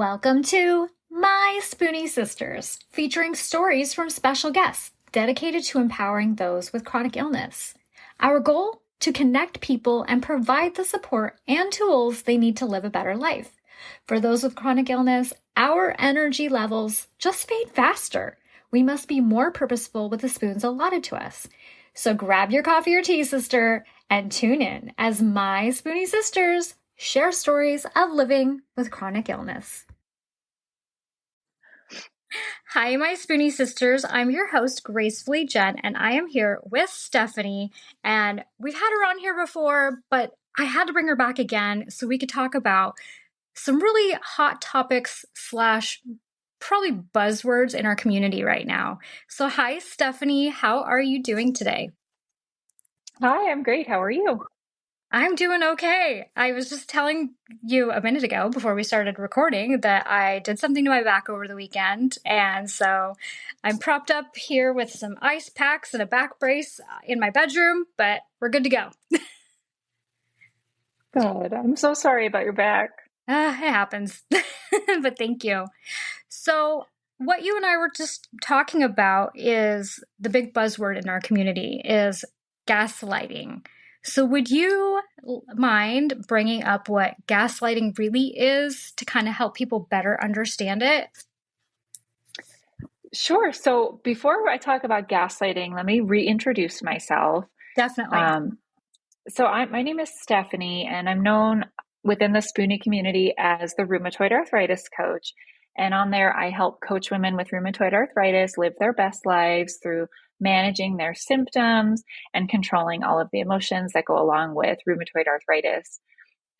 Welcome to My Spoonie Sisters, featuring stories from special guests dedicated to empowering those with chronic illness. Our goal? To connect people and provide the support and tools they need to live a better life. For those with chronic illness, our energy levels just fade faster. We must be more purposeful with the spoons allotted to us. So grab your coffee or tea, sister, and tune in as My Spoonie Sisters share stories of living with chronic illness. Hi, my Spoonie sisters. I'm your host, Gracefully Jen, and I am here with Stefanie. And we've had her on here before, but I had to bring her back again so we could talk about some really hot topics / probably buzzwords in our community right now. So hi, Stefanie. How are you doing today? Hi, I'm great. How are you? I'm doing okay. I was just telling you a minute ago before we started recording that I did something to my back over the weekend. And so I'm propped up here with some ice packs and a back brace in my bedroom, but we're good to go. Good. I'm so sorry about your back. It happens, but thank you. So what you and I were just talking about is the big buzzword in our community is gaslighting. So would you mind bringing up what gaslighting really is to kind of help people better understand it? Sure. So before I talk about gaslighting, let me reintroduce myself. Definitely. My name is Stefanie, and I'm known within the Spoonie community as the Rheumatoid Arthritis coach. And on there, I help coach women with rheumatoid arthritis live their best lives through managing their symptoms and controlling all of the emotions that go along with rheumatoid arthritis.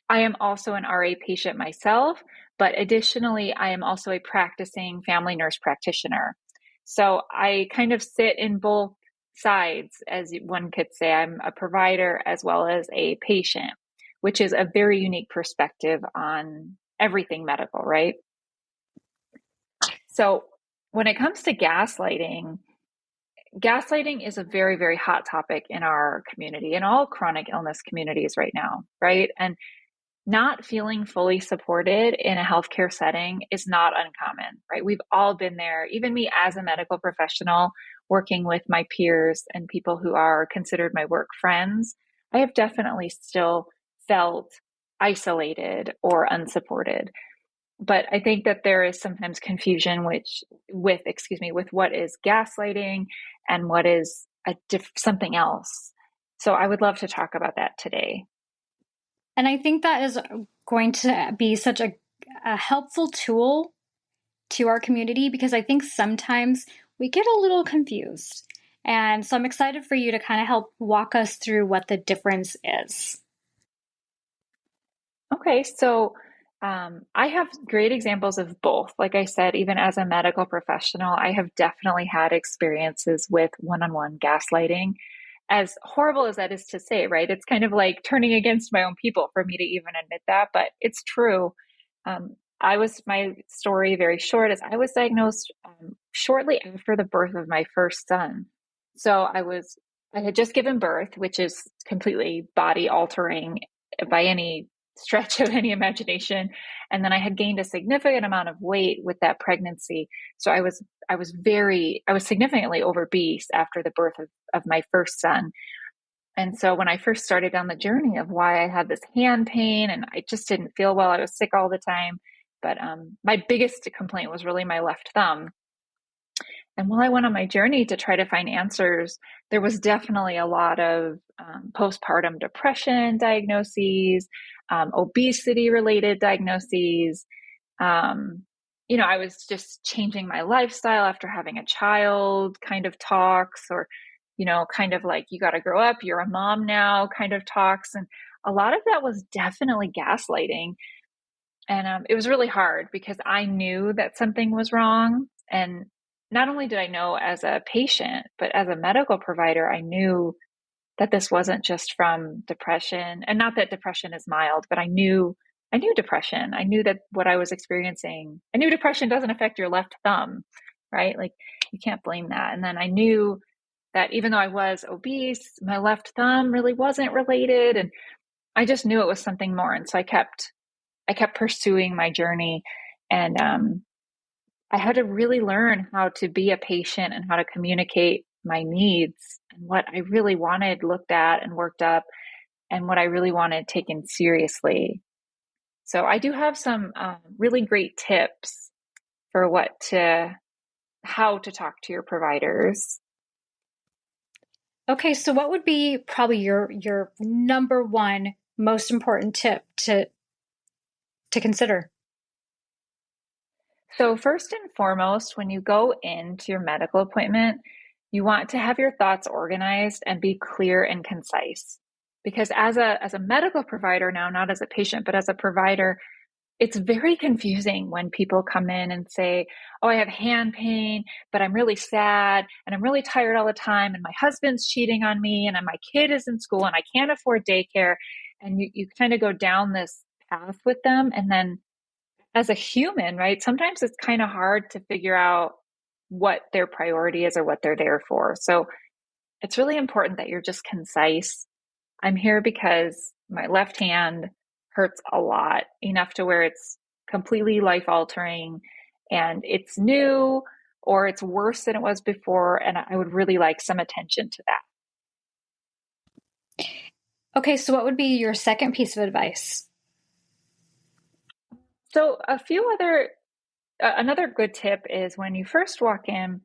I am also an RA patient myself, but additionally, I am also a practicing family nurse practitioner. So I kind of sit in both sides, as one could say. I'm a provider as well as a patient, which is a very unique perspective on everything medical, right? So when it comes to gaslighting is a very, very hot topic in our community, in all chronic illness communities right now, right? And not feeling fully supported in a healthcare setting is not uncommon, right? We've all been there. Even me as a medical professional working with my peers and people who are considered my work friends, I have definitely still felt isolated or unsupported. But I think that there is sometimes confusion with what is gaslighting and what is something else. So I would love to talk about that today. And I think that is going to be such a helpful tool to our community because I think sometimes we get a little confused. And so I'm excited for you to kind of help walk us through what the difference is. Okay, so I have great examples of both. Like I said, even as a medical professional, I have definitely had experiences with one-on-one gaslighting. As horrible as that is to say, right? It's kind of like turning against my own people for me to even admit that, but it's true. My story very short is I was diagnosed shortly after the birth of my first son. So I had just given birth, which is completely body altering by any stretch of any imagination. And then I had gained a significant amount of weight with that pregnancy. So I was significantly obese after the birth of my first son. And so when I first started down the journey of why I had this hand pain and I just didn't feel well, I was sick all the time. But my biggest complaint was really my left thumb. And while I went on my journey to try to find answers, there was definitely a lot of postpartum depression diagnoses, obesity related diagnoses. I was just changing my lifestyle after having a child kind of talks, or, kind of like, you got to grow up, you're a mom now kind of talks. And a lot of that was definitely gaslighting. And it was really hard because I knew that something was wrong. And not only did I know as a patient, but as a medical provider, I knew that this wasn't just from depression. And not that depression is mild, but I knew depression. I knew that what I was experiencing, I knew depression doesn't affect your left thumb, right? Like, you can't blame that. And then I knew that even though I was obese, my left thumb really wasn't related. And I just knew it was something more. And so I kept pursuing my journey. And I had to really learn how to be a patient and how to communicate my needs and what I really wanted looked at and worked up and what I really wanted taken seriously. So I do have some really great tips for how to talk to your providers. Okay, so what would be probably your number one most important tip to consider? So first and foremost, when you go into your medical appointment, you want to have your thoughts organized and be clear and concise. Because as a medical provider now, not as a patient, but as a provider, it's very confusing when people come in and say, "Oh, I have hand pain, but I'm really sad and I'm really tired all the time and my husband's cheating on me and my kid is in school and I can't afford daycare." And you kind of go down this path with them. And then as a human, right, sometimes it's kind of hard to figure out what their priority is or what they're there for. So it's really important that you're just concise. I'm here because my left hand hurts a lot, enough to where it's completely life altering and it's new or it's worse than it was before. And I would really like some attention to that. Okay, so what would be your second piece of advice? So another good tip is when you first walk in,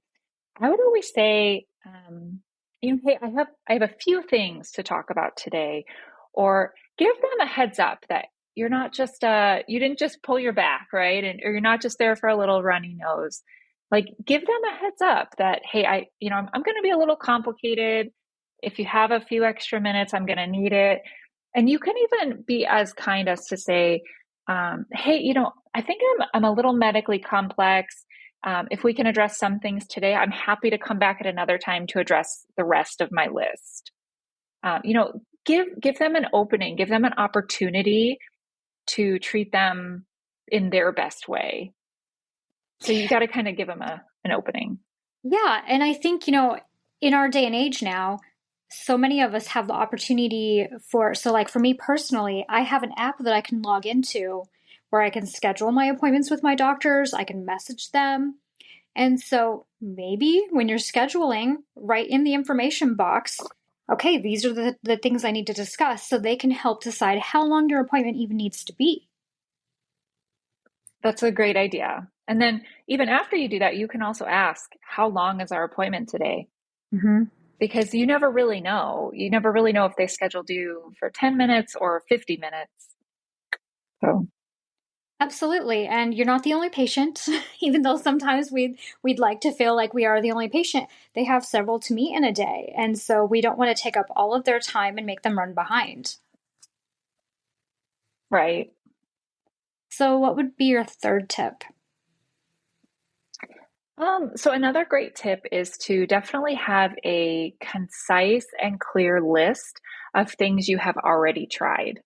I would always say, hey, I have a few things to talk about today, or give them a heads up that you're not just you didn't just pull your back, right, or you're not just there for a little runny nose. Like, give them a heads up that, hey, I'm going to be a little complicated. If you have a few extra minutes, I'm going to need it. And you can even be as kind as to say, hey, I think I'm a little medically complex. If we can address some things today, I'm happy to come back at another time to address the rest of my list. Give them an opening, give them an opportunity to treat them in their best way. So you got to kind of give them an opening. Yeah, and I think, in our day and age now, so many of us have the opportunity so like for me personally, I have an app that I can log into where I can schedule my appointments with my doctors, I can message them. And so maybe when you're scheduling, write in the information box, okay, these are the things I need to discuss so they can help decide how long your appointment even needs to be. That's a great idea. And then even after you do that, you can also ask, how long is our appointment today? Mm-hmm. Because you never really know. You never really know if they scheduled you for 10 minutes or 50 minutes. So, Absolutely. And you're not the only patient, even though sometimes we'd like to feel like we are the only patient. They have several to meet in a day. And so we don't want to take up all of their time and make them run behind. right. So what would be your third tip? So another great tip is to definitely have a concise and clear list of things you have already tried.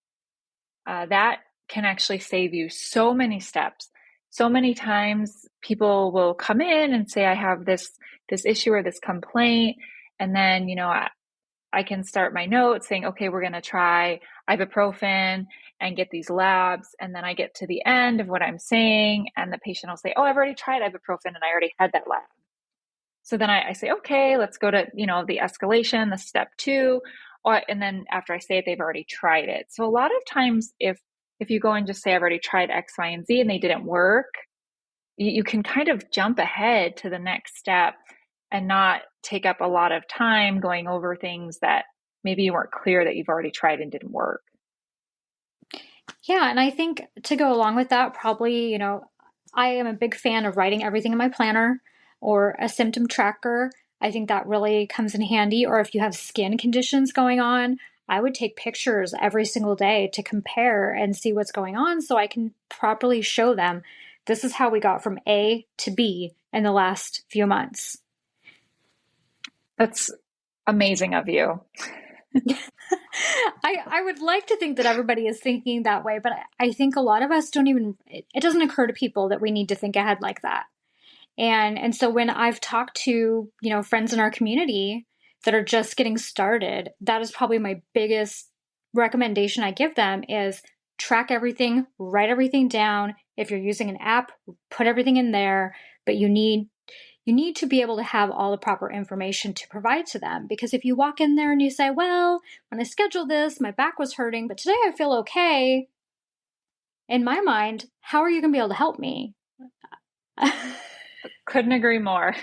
That can actually save you so many steps. So many times people will come in and say, I have this issue or this complaint. And then, I can start my notes saying, okay, we're going to try ibuprofen and get these labs. And then I get to the end of what I'm saying, and the patient will say, oh, I've already tried ibuprofen and I already had that lab. So then I say, okay, let's go to, the escalation, the step two. And then after I say it, they've already tried it. So a lot of times if you go and just say, I've already tried X, Y, and Z and they didn't work, you can kind of jump ahead to the next step and not take up a lot of time going over things that maybe you weren't clear that you've already tried and didn't work. Yeah, and I think to go along with that, probably, I am a big fan of writing everything in my planner or a symptom tracker. I think that really comes in handy. Or if you have skin conditions going on, I would take pictures every single day to compare and see what's going on so I can properly show them this is how we got from A to B in the last few months. That's amazing of you. I would like to think that everybody is thinking that way, but I think a lot of us it doesn't occur to people that we need to think ahead like that. And so when I've talked to, friends in our community that are just getting started, that is probably my biggest recommendation I give them is track everything, write everything down. If you're using an app, put everything in there, but you need to be able to have all the proper information to provide to them. Because if you walk in there and you say, well, when I scheduled this, my back was hurting, but today I feel okay. In my mind, how are you going to be able to help me? Couldn't agree more.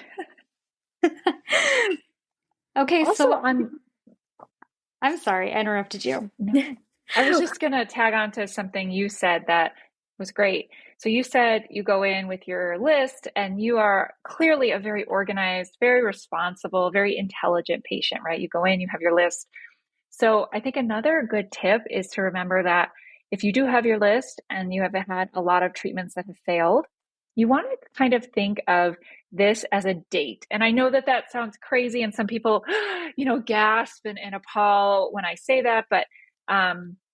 Okay, Also, so I'm sorry, I interrupted you. no, I was just going to tag on to something you said that was great. So you said you go in with your list and you are clearly a very organized, very responsible, very intelligent patient, right? You go in, you have your list. So I think another good tip is to remember that if you do have your list and you have had a lot of treatments that have failed, you want to kind of think of this as a date. And I know that that sounds crazy and some people, gasp and appall when I say that, but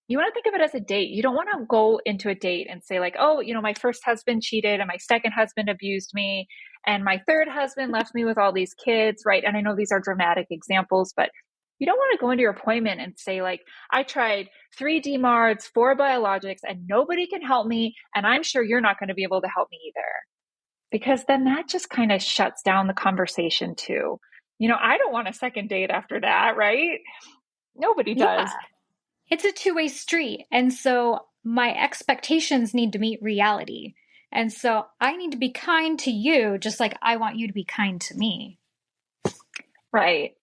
you want to think of it as a date. You don't want to go into a date and say like, oh, my first husband cheated and my second husband abused me and my third husband left me with all these kids, right? And I know these are dramatic examples, but you don't want to go into your appointment and say like, I tried 3 DMARDs, 4 biologics, and nobody can help me. And I'm sure you're not going to be able to help me either. Because then that just kind of shuts down the conversation too. I don't want a second date after that, right? Nobody Yeah, does. it's a two-way street. And so my expectations need to meet reality. And so I need to be kind to you, just like I want you to be kind to me. Right.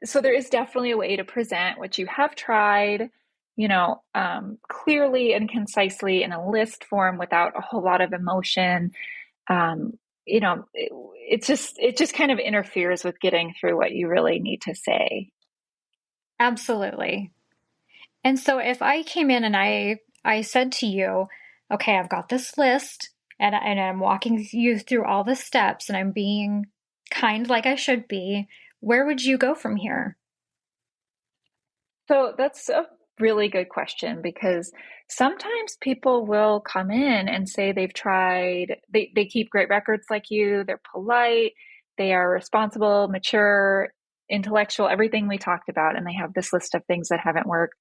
So there is definitely a way to present what you have tried, clearly and concisely in a list form without a whole lot of emotion. Um, it just kind of interferes with getting through what you really need to say. Absolutely. And so if I came in and I said to you, okay, I've got this list and I'm walking you through all the steps and I'm being kind like I should be, where would you go from here? So that's a really good question because sometimes people will come in and say they've tried, they keep great records like you, they're polite, they are responsible, mature, intellectual, everything we talked about, and they have this list of things that haven't worked.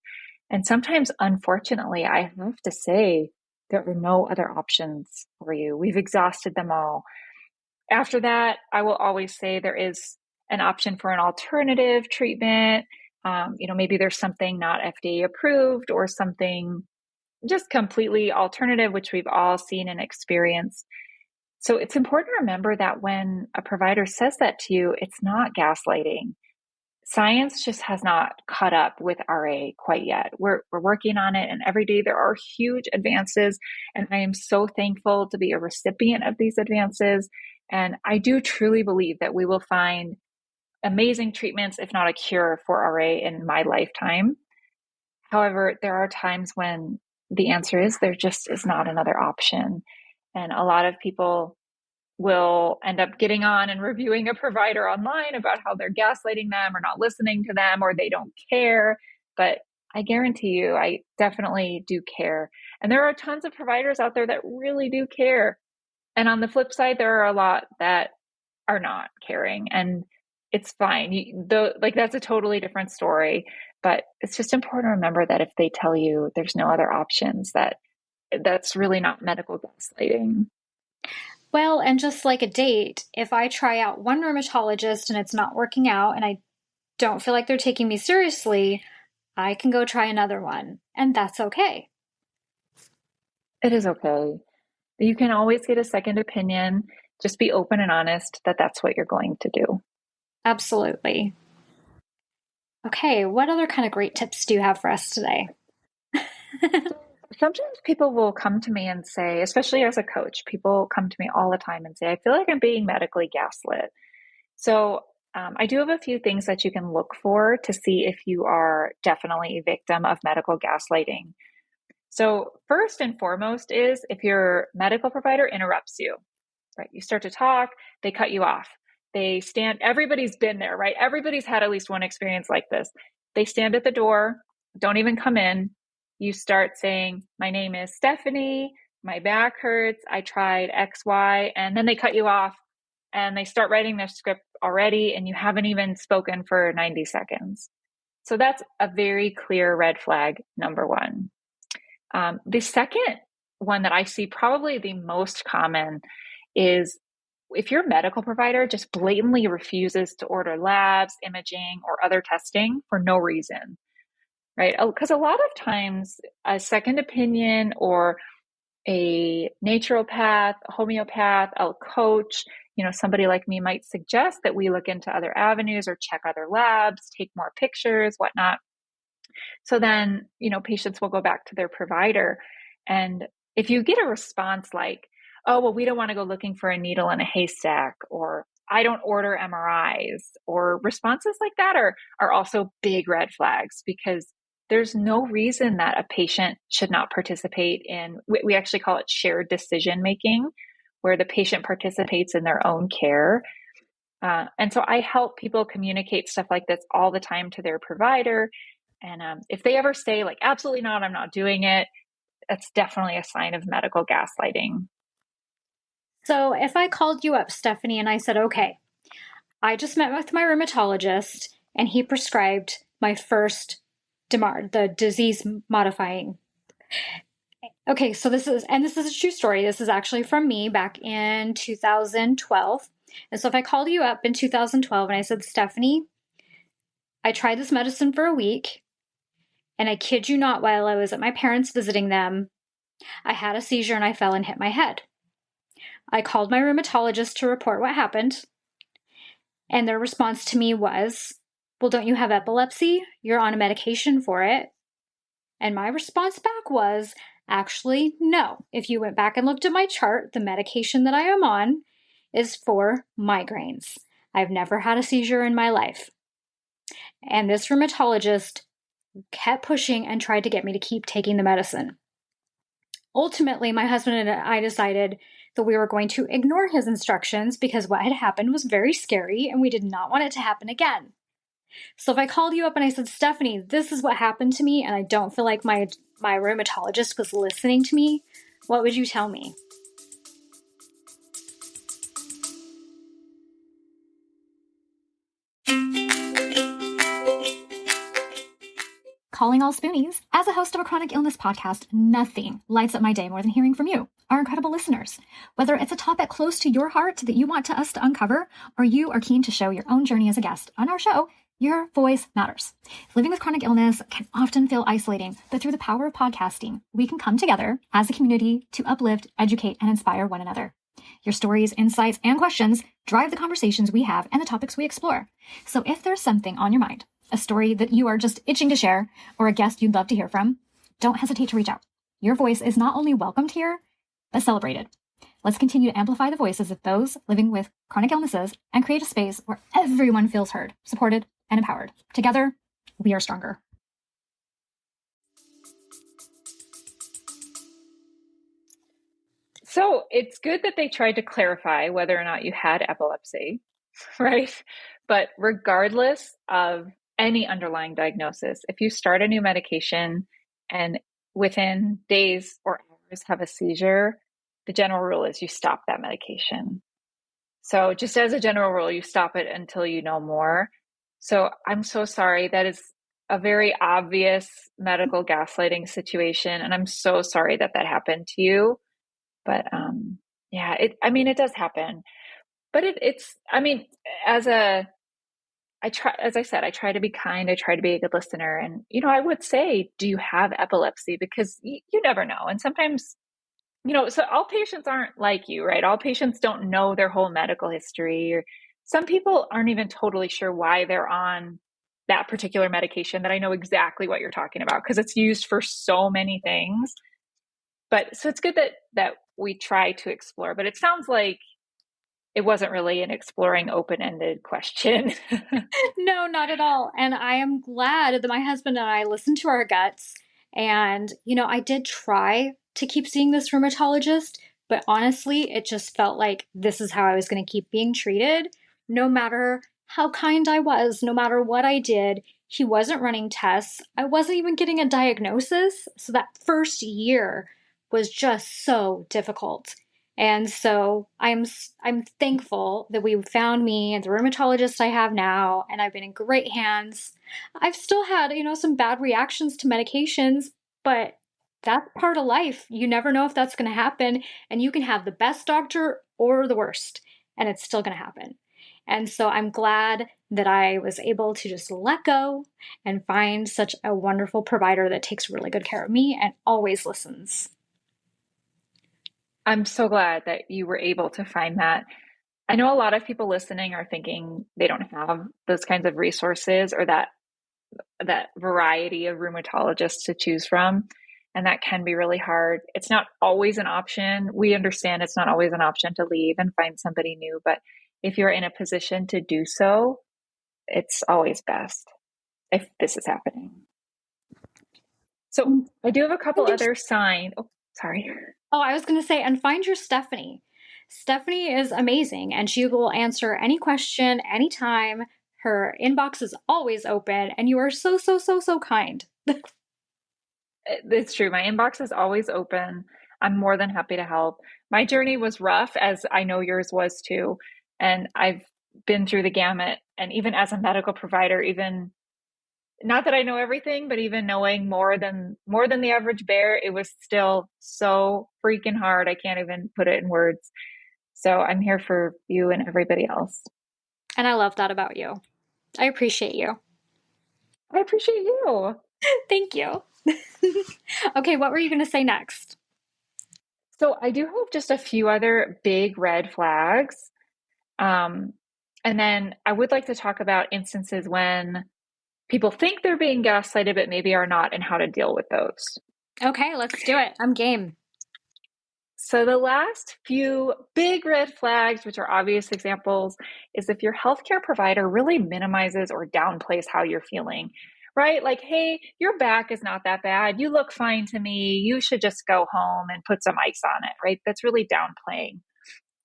And sometimes, unfortunately, I have to say there are no other options for you. We've exhausted them all. After that, I will always say there is an option for an alternative treatment. Maybe there's something not FDA approved or something just completely alternative, which we've all seen and experienced. So it's important to remember that when a provider says that to you, it's not gaslighting. Science just has not caught up with RA quite yet. We're working on it, and every day there are huge advances. And I am so thankful to be a recipient of these advances. And I do truly believe that we will find amazing treatments, if not a cure for RA in my lifetime. However, there are times when the answer is there just is not another option. And a lot of people will end up getting on and reviewing a provider online about how they're gaslighting them or not listening to them or they don't care. But I guarantee you, I definitely do care. And there are tons of providers out there that really do care. And on the flip side, there are a lot that are not caring. And it's fine. That's a totally different story. But it's just important to remember that if they tell you there's no other options, that's really not medical gaslighting. Well, and just like a date, if I try out one rheumatologist and it's not working out and I don't feel like they're taking me seriously, I can go try another one, and that's okay. It is okay. You can always get a second opinion. Just be open and honest that that's what you're going to do. Absolutely. Okay, what other kind of great tips do you have for us today? Sometimes people will come to me and say, especially as a coach, people come to me all the time and say, I feel like I'm being medically gaslit. So I do have a few things that you can look for to see if you are definitely a victim of medical gaslighting. So first and foremost is if your medical provider interrupts you, right? You start to talk, they cut you off. Everybody's been there, right? Everybody's had at least one experience like this. They stand at the door, don't even come in. You start saying, my name is Stefanie, my back hurts, I tried X, Y, and then they cut you off and they start writing their script already, and you haven't even spoken for 90 seconds. So that's a very clear red flag, number one. The second one that I see probably the most common is if your medical provider just blatantly refuses to order labs, imaging, or other testing for no reason, right? Because a lot of times a second opinion or a naturopath, a homeopath, a coach, somebody like me might suggest that we look into other avenues or check other labs, take more pictures, whatnot. So then, patients will go back to their provider. And if you get a response like, oh, well, we don't want to go looking for a needle in a haystack, or I don't order MRIs, or responses like that are also big red flags, because there's no reason that a patient should not participate in, we actually call it shared decision making, where the patient participates in their own care. And so I help people communicate stuff like this all the time to their provider. And if they ever say like, absolutely not, I'm not doing it, that's definitely a sign of medical gaslighting. So if I called you up, Stefanie, and I said, okay, I just met with my rheumatologist and he prescribed my first DMARD, the disease modifying. Okay, so this is a true story. This is actually from me back in 2012. And so if I called you up in 2012 and I said, Stefanie, I tried this medicine for a week, and I kid you not, while I was at my parents visiting them, I had a seizure and I fell and hit my head. I called my rheumatologist to report what happened, and their response to me was, well, don't you have epilepsy? You're on a medication for it. And my response back was, actually, no. If you went back and looked at my chart, the medication that I am on is for migraines. I've never had a seizure in my life. And this rheumatologist kept pushing and tried to get me to keep taking the medicine. Ultimately, my husband and I decided that we were going to ignore his instructions because what had happened was very scary and we did not want it to happen again. So if I called you up and I said, Stefanie, this is what happened to me and I don't feel like my rheumatologist was listening to me, what would you tell me? Calling all Spoonies. As a host of a chronic illness podcast, nothing lights up my day more than hearing from you, our incredible listeners. Whether it's a topic close to your heart that you want us to uncover, or you are keen to show your own journey as a guest on our show, your voice matters. Living with chronic illness can often feel isolating, but through the power of podcasting, we can come together as a community to uplift, educate, and inspire one another. Your stories, insights, and questions drive the conversations we have and the topics we explore. So if there's something on your mind, a story that you are just itching to share, or a guest you'd love to hear from, don't hesitate to reach out. Your voice is not only welcomed here, but celebrated. Let's continue to amplify the voices of those living with chronic illnesses and create a space where everyone feels heard, supported, and empowered. Together, we are stronger. So it's good that they tried to clarify whether or not you had epilepsy, right? But regardless of any underlying diagnosis, if you start a new medication and within days or hours have a seizure, the general rule is you stop that medication. So just as a general rule, you stop it until you know more. So I'm so sorry. That is a very obvious medical gaslighting situation. And I'm so sorry that that happened to you. But yeah, it does happen. But as I said, I try to be kind. I try to be a good listener. And, I would say, do you have epilepsy? Because you never know. And sometimes, so all patients aren't like you, right? All patients don't know their whole medical history. Or some people aren't even totally sure why they're on that particular medication that I know exactly what you're talking about because it's used for so many things. But so it's good that we try to explore, but it sounds like it wasn't really an exploring open-ended question. No, not at all. And I am glad that my husband and I listened to our guts. And, I did try to keep seeing this rheumatologist, but honestly, it just felt like this is how I was going to keep being treated. No matter how kind I was, no matter what I did, he wasn't running tests. I wasn't even getting a diagnosis. So that first year was just so difficult. And so I'm thankful that we found me and the rheumatologist I have now, and I've been in great hands. I've still had, some bad reactions to medications, but That's part of life. You never know if that's going to happen. And you can have the best doctor or the worst, and it's still going to happen. And so I'm glad that I was able to just let go and find such a wonderful provider that takes really good care of me and always listens. I'm so glad that you were able to find that. I know a lot of people listening are thinking they don't have those kinds of resources or that variety of rheumatologists to choose from. And that can be really hard. It's not always an option. We understand it's not always an option to leave and find somebody new, but if you're in a position to do so, it's always best if this is happening. So I do have a couple other signs. Oh, sorry. Oh, I was going to say, and find your Stefanie. Stefanie is amazing, and she will answer any question anytime. Her inbox is always open, and you are so, so, so, so kind. It's true. My inbox is always open. I'm more than happy to help. My journey was rough, as I know yours was too. And I've been through the gamut. And even as a medical provider, even not that I know everything, but even knowing more than the average bear, it was still so freaking hard. I can't even put it in words. So I'm here for you and everybody else. And I love that about you. I appreciate you. I appreciate you. Thank you. Okay, what were you going to say next? So I do have just a few other big red flags. And then I would like to talk about instances when people think they're being gaslighted, but maybe are not, and how to deal with those. Okay, let's do it. I'm game. So the last few big red flags, which are obvious examples, is if your healthcare provider really minimizes or downplays how you're feeling, right? Like, hey, your back is not that bad. You look fine to me. You should just go home and put some ice on it, right? That's really downplaying.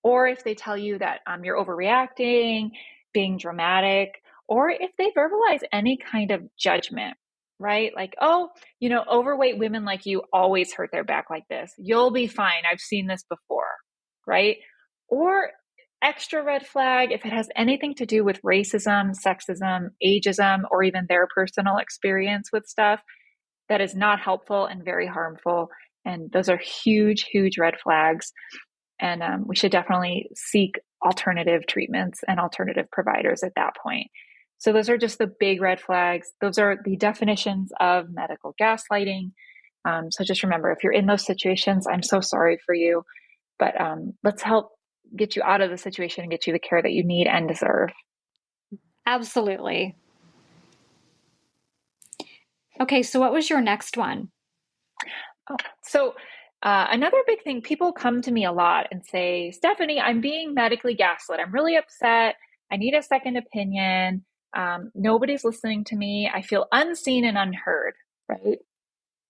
Or if they tell you that you're overreacting, being dramatic, or if they verbalize any kind of judgment, right? Like, oh, overweight women like you always hurt their back like this. You'll be fine. I've seen this before, right? Or extra red flag if it has anything to do with racism, sexism, ageism, or even their personal experience with stuff that is not helpful and very harmful. And those are huge, huge red flags. And we should definitely seek alternative treatments and alternative providers at that point. So those are just the big red flags. Those are the definitions of medical gaslighting. So just remember, if you're in those situations, I'm so sorry for you, but let's help get you out of the situation and get you the care that you need and deserve. Absolutely. Okay, so what was your next one? Oh, so another big thing, people come to me a lot and say, Stefanie, I'm being medically gaslit. I'm really upset. I need a second opinion. Nobody's listening to me. I feel unseen and unheard, right?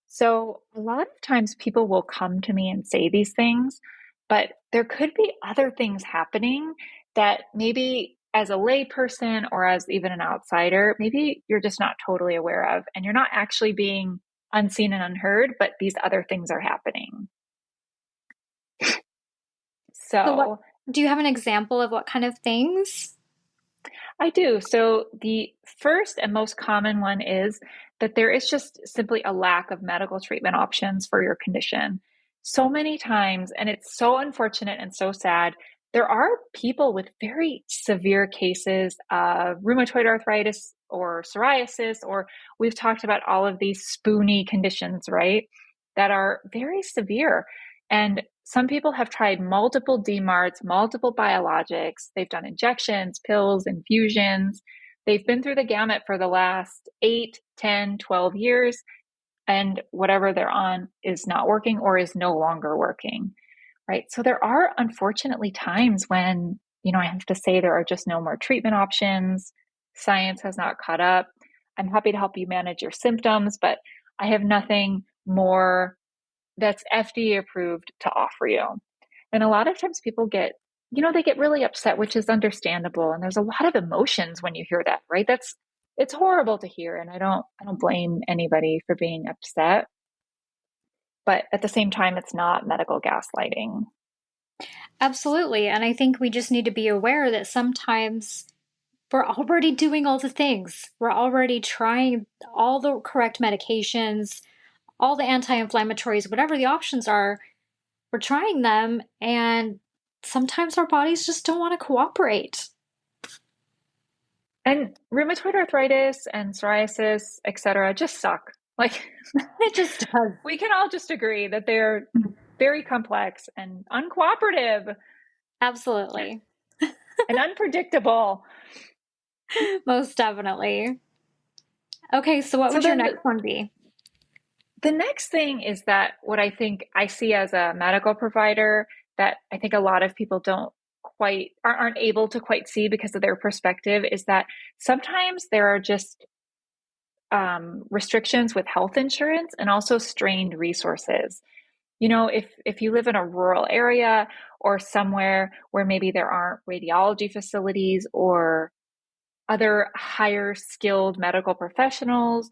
So a lot of times people will come to me and say these things, but there could be other things happening that maybe as a layperson or as even an outsider, maybe you're just not totally aware of, and you're not actually being unseen and unheard, but these other things are happening. So Do you have an example of what kind of things? I do. So the first and most common one is that there is just simply a lack of medical treatment options for your condition. So many times, and it's so unfortunate and so sad, there are people with very severe cases of rheumatoid arthritis or psoriasis, or we've talked about all of these Spoonie conditions, right? That are very severe. And some people have tried multiple DMARDs, multiple biologics. They've done injections, pills, infusions. They've been through the gamut for the last 8, 10, 12 years, and whatever they're on is not working or is no longer working, right? So there are unfortunately times when, I have to say there are just no more treatment options. Science has not caught up. I'm happy to help you manage your symptoms, but I have nothing more that's FDA approved to offer you. And a lot of times people they get really upset, which is understandable. And there's a lot of emotions when you hear that, right? It's horrible to hear. And I don't blame anybody for being upset. But at the same time, it's not medical gaslighting. Absolutely. And I think we just need to be aware that sometimes we're already doing all the things. We're already trying all the correct medications, all the anti-inflammatories, whatever the options are, we're trying them, and sometimes our bodies just don't want to cooperate. And rheumatoid arthritis and psoriasis, etc., just suck. Like, It just does. we can all just agree that they're very complex and uncooperative Absolutely. and unpredictable. Most definitely. Okay, so what So would your then next one be? the next thing is that what I think I see as a medical provider that I think a lot of people don't quite aren't able to quite see because of their perspective is that sometimes there are just restrictions with health insurance and also strained resources. You know, if you live in a rural area or somewhere where maybe there aren't radiology facilities or other higher skilled medical professionals,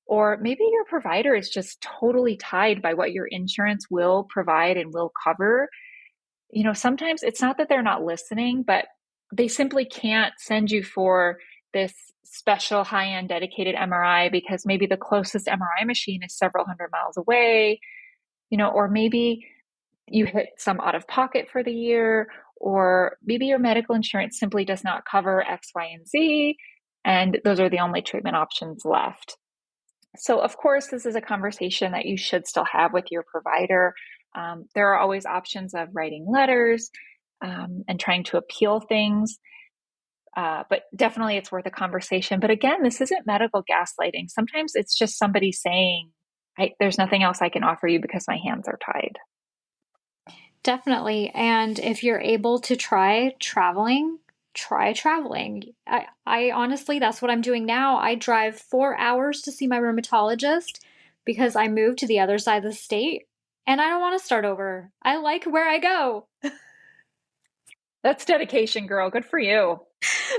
or maybe your provider is just totally tied by what your insurance will provide and will cover. You know, sometimes it's not that they're not listening, but they simply can't send you for this special high-end dedicated MRI because maybe the closest MRI machine is several hundred miles away, you know, or maybe you hit some out of pocket for the year, or maybe your medical insurance simply does not cover X, Y, and Z, and those are the only treatment options left. So, of course, this is a conversation that you should still have with your provider. There are always options of writing letters and trying to appeal things, but definitely it's worth a conversation. But again, this isn't medical gaslighting. Sometimes it's just somebody saying, there's nothing else I can offer you because my hands are tied. Definitely. And if you're able to try traveling, try traveling. I honestly, that's what I'm doing now. I drive 4 hours to see my rheumatologist because I moved to the other side of the state and I don't want to start over. I like where I go. That's dedication, girl. Good for you.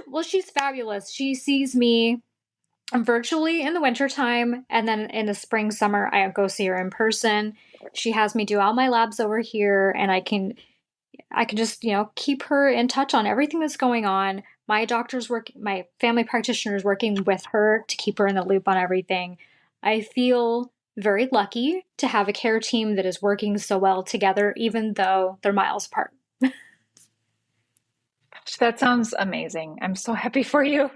Well, she's fabulous. She sees me virtually in the wintertime, and then in the spring, summer, I go see her in person. She has me do all my labs over here, and I can just, keep her in touch on everything that's going on. My family practitioner is working with her to keep her in the loop on everything. I feel very lucky to have a care team that is working so well together, even though they're miles apart. That sounds amazing. I'm so happy for you.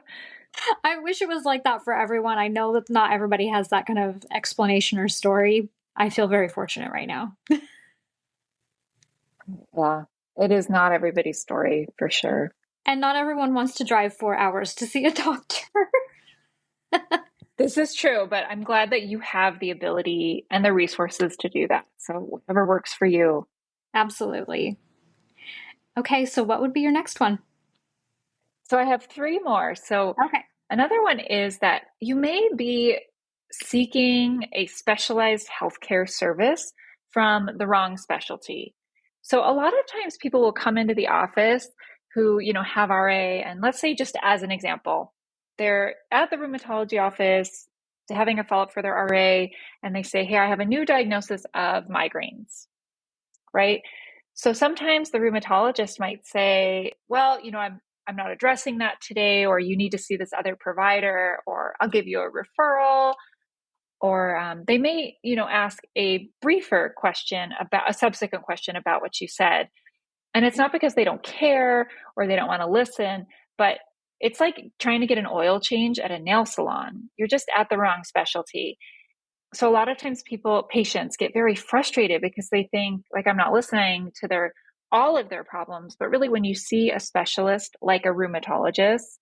I wish it was like that for everyone. I know that not everybody has that kind of explanation or story. I feel very fortunate right now. Yeah, it is not everybody's story for sure. And not everyone wants to drive 4 hours to see a doctor. This is true, but I'm glad that you have the ability and the resources to do that. So, whatever works for you. Absolutely. Okay, so what would be your next one? So, I have three more. So, Okay. another one is that you may be seeking a specialized healthcare service from the wrong specialty. So, a lot of times people will come into the office who, have RA, and let's say, just as an example, they're at the rheumatology office having a follow up for their RA, and they say, "Hey, I have a new diagnosis of migraines," right? So sometimes the rheumatologist might say, "Well, I'm not addressing that today, or you need to see this other provider, or I'll give you a referral." Or they may, ask a briefer question about a subsequent question about what you said. And it's not because they don't care or they don't want to listen, but it's like trying to get an oil change at a nail salon. You're just at the wrong specialty. So a lot of times patients get very frustrated because they think like I'm not listening to all of their problems. But really, when you see a specialist like a rheumatologist,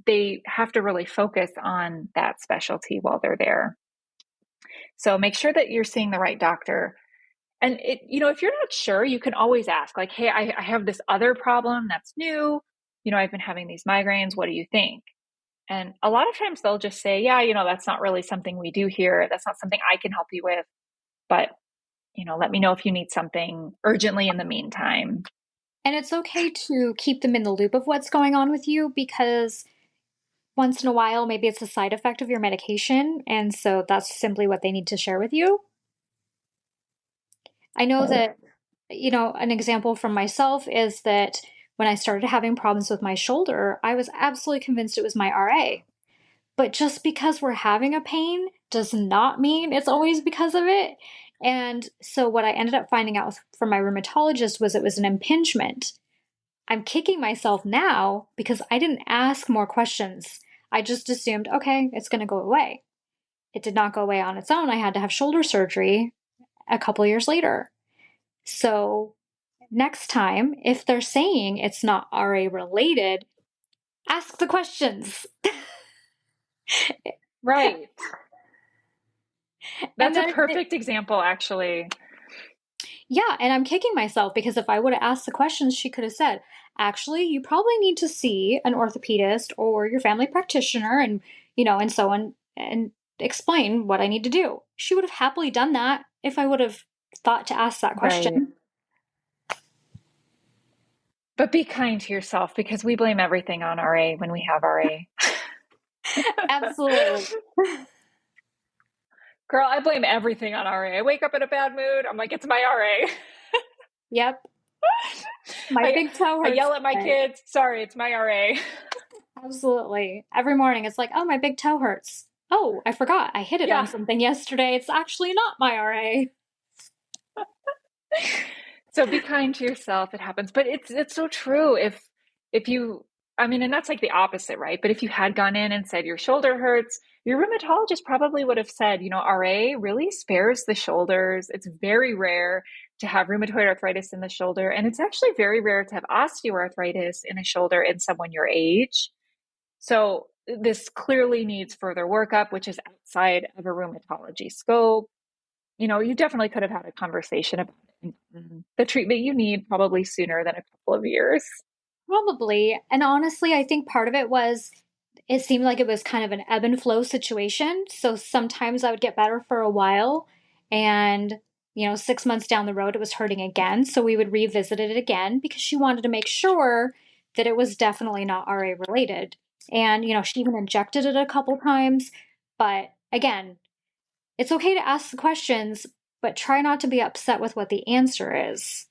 they have to really focus on that specialty while they're there. So make sure that you're seeing the right doctor. And if you're not sure, you can always ask, like, "Hey, I have this other problem that's new. I've been having these migraines. What do you think?" And a lot of times they'll just say, "Yeah, that's not really something we do here. That's not something I can help you with. But, let me know if you need something urgently in the meantime." And it's okay to keep them in the loop of what's going on with you because once in a while, maybe it's a side effect of your medication. And so that's simply what they need to share with you. I know that, an example from myself is that when I started having problems with my shoulder, I was absolutely convinced it was my RA. But just because we're having a pain does not mean it's always because of it. And so what I ended up finding out from my rheumatologist was it was an impingement. I'm kicking myself now because I didn't ask more questions. I just assumed, okay, it's going to go away. It did not go away on its own. I had to have shoulder surgery a couple years later. So next time, if they're saying it's not RA related, ask the questions. Right. And That's a then, perfect example, actually. yeah, and I'm kicking myself because if I would have asked the questions, she could have said, actually, you probably need to see an orthopedist or your family practitioner and, and so on, and explain what I need to do. She would have happily done that if I would have thought to ask that Right. question. But be kind to yourself because we blame everything on RA when we have RA. Absolutely. Girl, I blame everything on RA. I wake up in a bad mood. I'm like, it's my RA. Yep. My I, big toe I hurts yell at my today. kids. Sorry, it's my RA. Absolutely. Every morning it's like, oh, my big toe hurts. Oh, I forgot. I hit it on Yeah. something yesterday. It's actually not my RA. So be kind to yourself. It happens. But it's so true. If you I mean, and that's like the opposite, right? But if you had gone in and said your shoulder hurts, your rheumatologist probably would have said, RA really spares the shoulders. It's very rare to have rheumatoid arthritis in the shoulder. And it's actually very rare to have osteoarthritis in a shoulder in someone your age. So this clearly needs further workup, which is outside of a rheumatology scope. You definitely could have had a conversation about the treatment you need probably sooner than a couple of years. Probably. And honestly, I think part of it was it seemed like it was kind of an ebb and flow situation. So sometimes I would get better for a while and 6 months down the road it was hurting again. So we would revisit it again because she wanted to make sure that it was definitely not RA related. And she even injected it a couple times. But again, it's okay to ask the questions, but try not to be upset with what the answer is.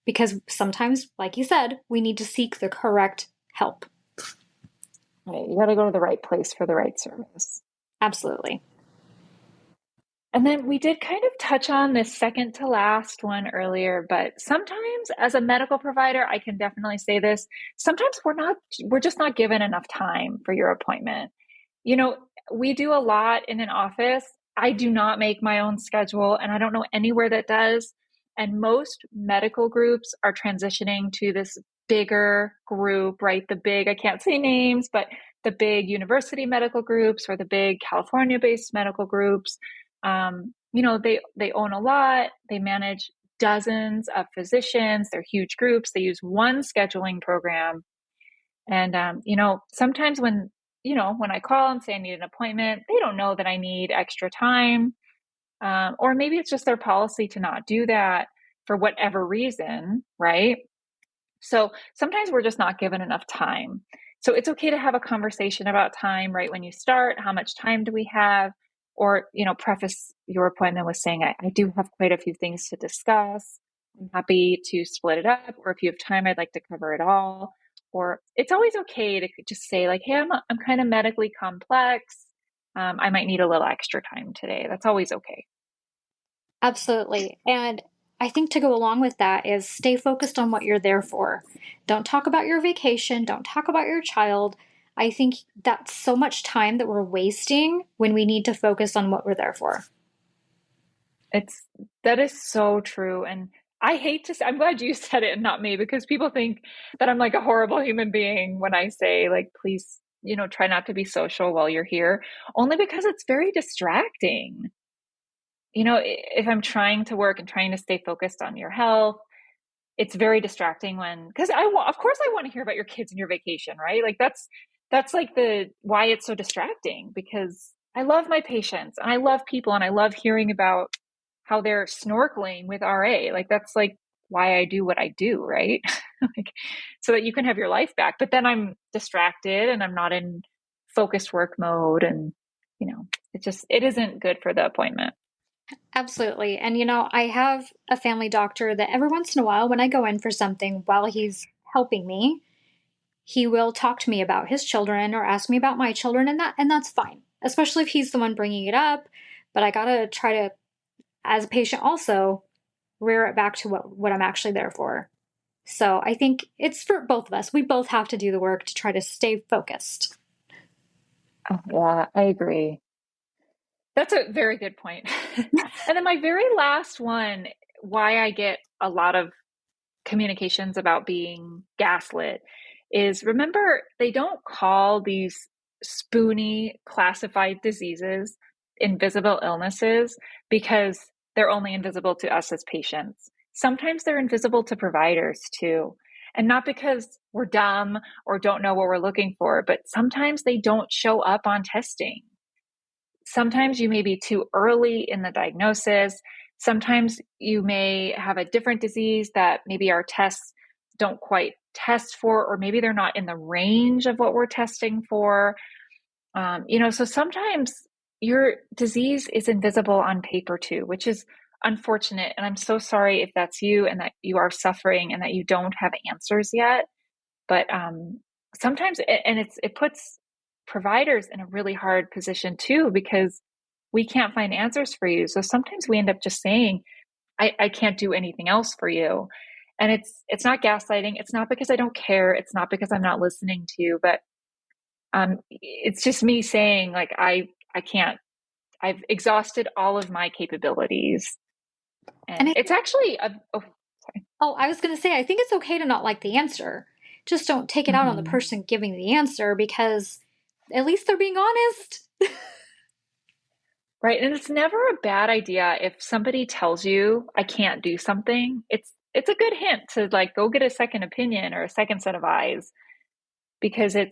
Because sometimes, like you said, we need to seek the correct help. Right. You got to go to the right place for the right service. Absolutely. And then we did kind of touch on this second to last one earlier, but sometimes as a medical provider, I can definitely say this. Sometimes we're just not given enough time for your appointment. You know, we do a lot in an office. I do not make my own schedule, and I don't know anywhere that does. And most medical groups are transitioning to this bigger group, right? I can't say names, but the big university medical groups or the big California based medical groups. They own a lot, they manage dozens of physicians, they're huge groups, they use one scheduling program. And, sometimes when I call and say I need an appointment, they don't know that I need extra time. Or maybe it's just their policy to not do that for whatever reason, right? So sometimes we're just not given enough time. So it's okay to have a conversation about time right when you start. How much time do we have? Or, preface your appointment with saying, I do have quite a few things to discuss. I'm happy to split it up. Or if you have time, I'd like to cover it all. Or it's always okay to just say, like, hey, I'm kind of medically complex. I might need a little extra time today. That's always okay. Absolutely. And I think to go along with that is stay focused on what you're there for. Don't talk about your vacation. Don't talk about your child. I think that's so much time that we're wasting when we need to focus on what we're there for. It's that is so true. And I hate to say, I'm glad you said it and not me because people think that I'm like a horrible human being when I say, like, please, try not to be social while you're here, only because it's very distracting. If I'm trying to work and trying to stay focused on your health, it's very distracting because of course I want to hear about your kids and your vacation, right? Like that's like the why it's so distracting because I love my patients and I love people and I love hearing about how they're snorkeling with RA. Like that's like why I do what I do, right? Like so that you can have your life back. But then I'm distracted and I'm not in focused work mode and it isn't good for the appointment. Absolutely. And I have a family doctor that every once in a while, when I go in for something while he's helping me, he will talk to me about his children or ask me about my children, and that's fine, especially if he's the one bringing it up. But I gotta try to, as a patient, also rear it back to what I'm actually there for. So I think it's for both of us. We both have to do the work to try to stay focused. Oh, yeah, I agree. That's a very good point. And then my very last one, why I get a lot of communications about being gaslit is, remember, they don't call these Spoonie classified diseases invisible illnesses because they're only invisible to us as patients. Sometimes they're invisible to providers too. And not because we're dumb or don't know what we're looking for, but sometimes they don't show up on testing. Sometimes you may be too early in the diagnosis. Sometimes you may have a different disease that maybe our tests don't quite test for, or maybe they're not in the range of what we're testing for. So sometimes your disease is invisible on paper too, which is unfortunate. And I'm so sorry if that's you and that you are suffering and that you don't have answers yet. But sometimes, and it puts providers in a really hard position too, because we can't find answers for you. So sometimes we end up just saying, I can't do anything else for you. And it's not gaslighting. It's not because I don't care. It's not because I'm not listening to you, but it's just me saying, like, I can't, I've exhausted all of my capabilities. And And it's actually sorry. oh, I was going to say, I think it's okay to not like the answer. Just don't take it out on the Mhm. person giving the answer, because at least they're being honest. Right. And it's never a bad idea if somebody tells you I can't do something. It's a good hint to, like, go get a second opinion or a second set of eyes, because if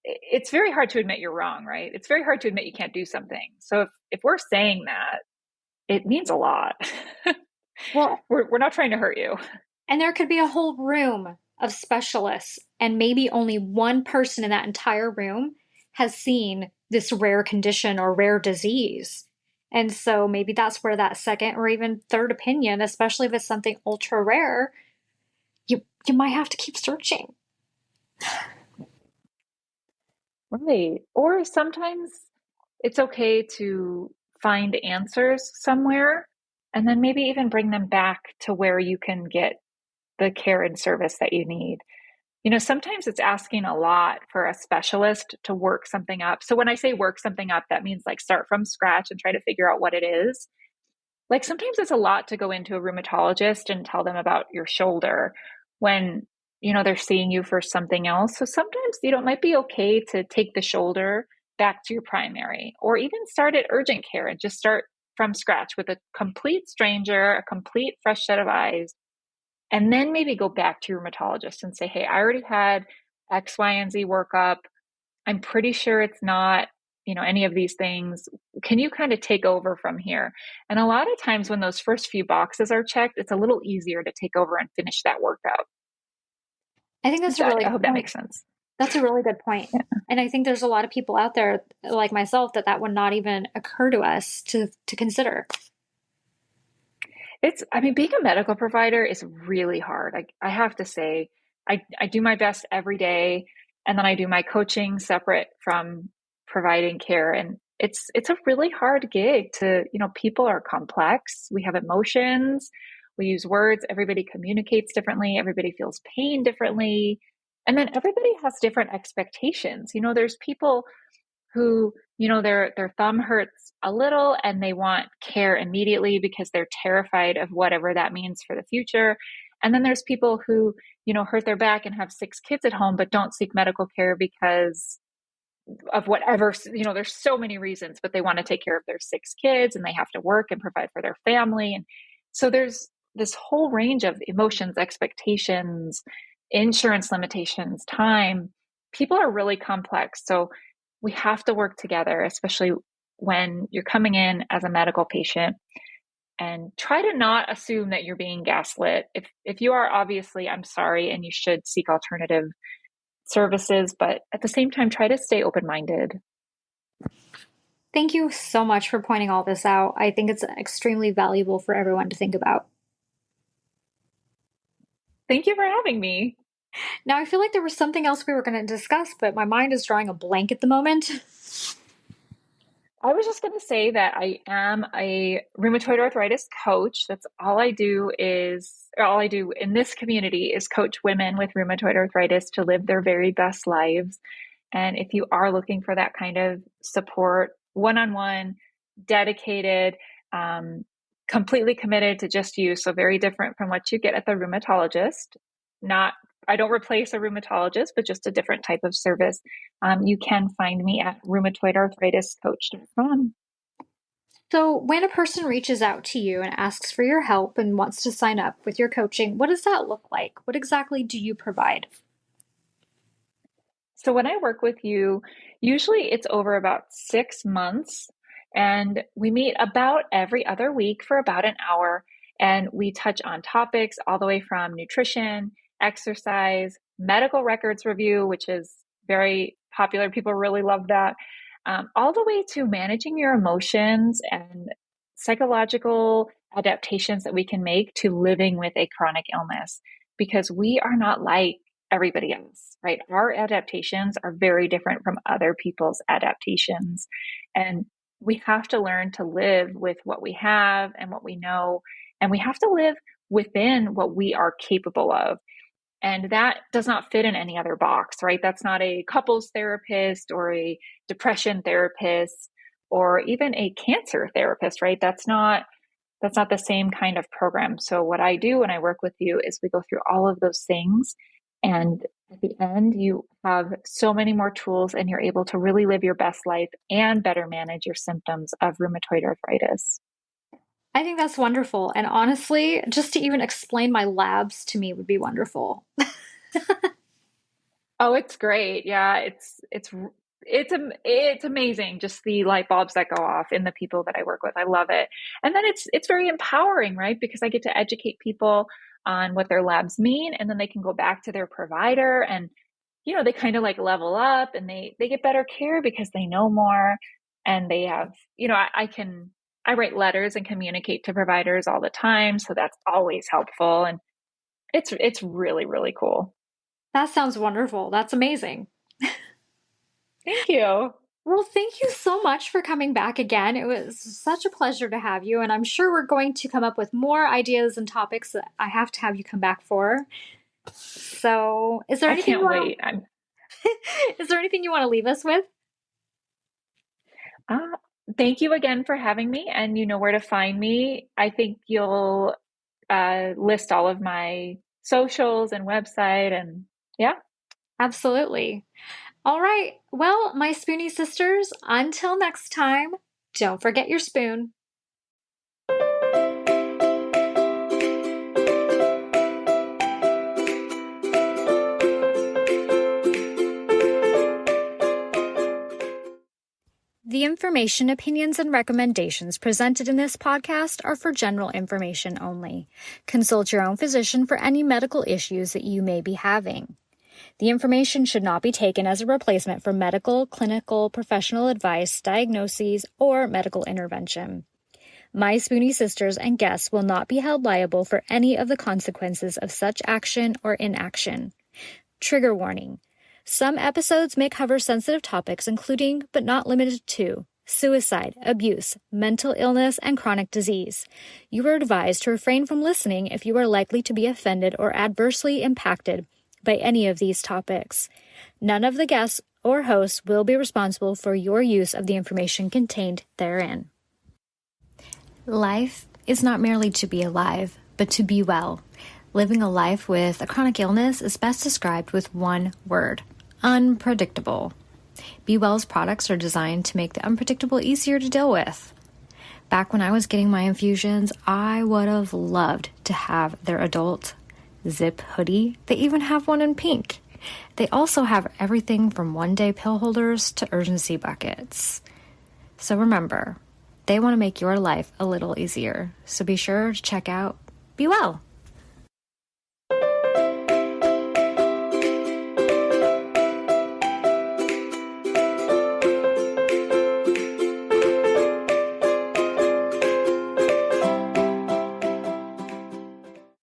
it's very hard to admit you're wrong, right? It's very hard to admit you can't do something. So if we're saying that, it means a lot. Well, We're not trying to hurt you. and there could be a whole room of specialists, and maybe only one person in that entire room has seen this rare condition or rare disease. And so maybe that's where that second or even third opinion, especially if it's something ultra rare, you might have to keep searching. Right. Or sometimes it's okay to find answers somewhere and then maybe even bring them back to where you can get the care and service that you need. Sometimes it's asking a lot for a specialist to work something up. So when I say work something up, that means like start from scratch and try to figure out what it is. Like sometimes it's a lot to go into a rheumatologist and tell them about your shoulder when, they're seeing you for something else. So sometimes, it might be okay to take the shoulder back to your primary, or even start at urgent care and just start from scratch with a complete stranger, a complete fresh set of eyes, and then maybe go back to your rheumatologist and say, hey, I already had X, Y, and Z workup. I'm pretty sure it's not, any of these things. Can you kind of take over from here? And a lot of times when those first few boxes are checked, it's a little easier to take over and finish that workout. I think that's a really I good hope that point. makes sense. That's a really good point. Yeah. And I think there's a lot of people out there like myself that would not even occur to us to consider. Being a medical provider is really hard. I have to say, I do my best every day, and then I do my coaching separate from providing care. And it's a really hard gig people are complex. We have emotions, we use words, everybody communicates differently, everybody feels pain differently. And then everybody has different expectations. There's people who, their thumb hurts a little and they want care immediately because they're terrified of whatever that means for the future. And then there's people who, hurt their back and have 6 kids at home but don't seek medical care because of whatever, there's so many reasons, but they want to take care of their 6 kids and they have to work and provide for their family. And so there's this whole range of emotions, expectations, insurance limitations, time. People are really complex. So we have to work together, especially when you're coming in as a medical patient, and try to not assume that you're being gaslit. If you are, obviously, I'm sorry, and you should seek alternative services, but at the same time, try to stay open-minded. Thank you so much for pointing all this out. I think it's extremely valuable for everyone to think about. Thank you for having me. Now, I feel like there was something else we were going to discuss, but my mind is drawing a blank at the moment. I was just going to say that I am a rheumatoid arthritis coach. That's all I do all I do in this community is coach women with rheumatoid arthritis to live their very best lives. And if you are looking for that kind of support, one-on-one, dedicated, completely committed to just you, so very different from what you get at the rheumatologist, not I don't replace a rheumatologist, but just a different type of service. You can find me at rheumatoidarthritiscoach.com. So, when a person reaches out to you and asks for your help and wants to sign up with your coaching, what does that look like? What exactly do you provide? So when I work with you, usually it's over about 6 months, and we meet about every other week for about an hour, and we touch on topics all the way from nutrition, exercise, medical records review, which is very popular. People really love that, all the way to managing your emotions and psychological adaptations that we can make to living with a chronic illness, because we are not like everybody else, right? Our adaptations are very different from other people's adaptations. And we have to learn to live with what we have and what we know. And we have to live within what we are capable of. And that does not fit in any other box, right? That's not a couples therapist or a depression therapist or even a cancer therapist, right? That's not the same kind of program. So what I do when I work with you is we go through all of those things. And at the end, you have so many more tools and you're able to really live your best life and better manage your symptoms of rheumatoid arthritis. I think that's wonderful. And honestly, just to even explain my labs to me would be wonderful. Oh, it's great. Yeah, it's amazing just the light bulbs that go off in the people that I work with. I love it. And then it's very empowering, right? Because I get to educate people on what their labs mean, and then they can go back to their provider, and they kind of like level up, and they get better care because they know more, and they have, I write letters and communicate to providers all the time, so that's always helpful, and it's really, really cool. That sounds wonderful. That's amazing. Thank you. Well, thank you so much for coming back again. It was such a pleasure to have you, and I'm sure we're going to come up with more ideas and topics that I have to have you come back for. So, is there I anything can't wait. I'm is there anything you want to leave us with? uh, Thank you again for having me, and you know where to find me. I think you'll list all of my socials and website, and yeah. Absolutely. All right. Well, my Spoonie sisters, until next time, don't forget your spoon. The information, opinions, and recommendations presented in this podcast are for general information only. Consult your own physician for any medical issues that you may be having. The information should not be taken as a replacement for medical, clinical, professional advice, diagnoses, or medical intervention. My Spoonie sisters and guests will not be held liable for any of the consequences of such action or inaction. Trigger warning. Some episodes may cover sensitive topics including, but not limited to, suicide, abuse, mental illness, and chronic disease. You are advised to refrain from listening if you are likely to be offended or adversely impacted by any of these topics. None of the guests or hosts will be responsible for your use of the information contained therein. Life is not merely to be alive, but to be well. Living a life with a chronic illness is best described with one word: unpredictable. Be Well's products are designed to make the unpredictable easier to deal with. Back when I was getting my infusions, I would have loved to have their adult zip hoodie. They even have one in pink. They also have everything from one-day pill holders to urgency buckets. So remember, they want to make your life a little easier. So be sure to check out Be Well.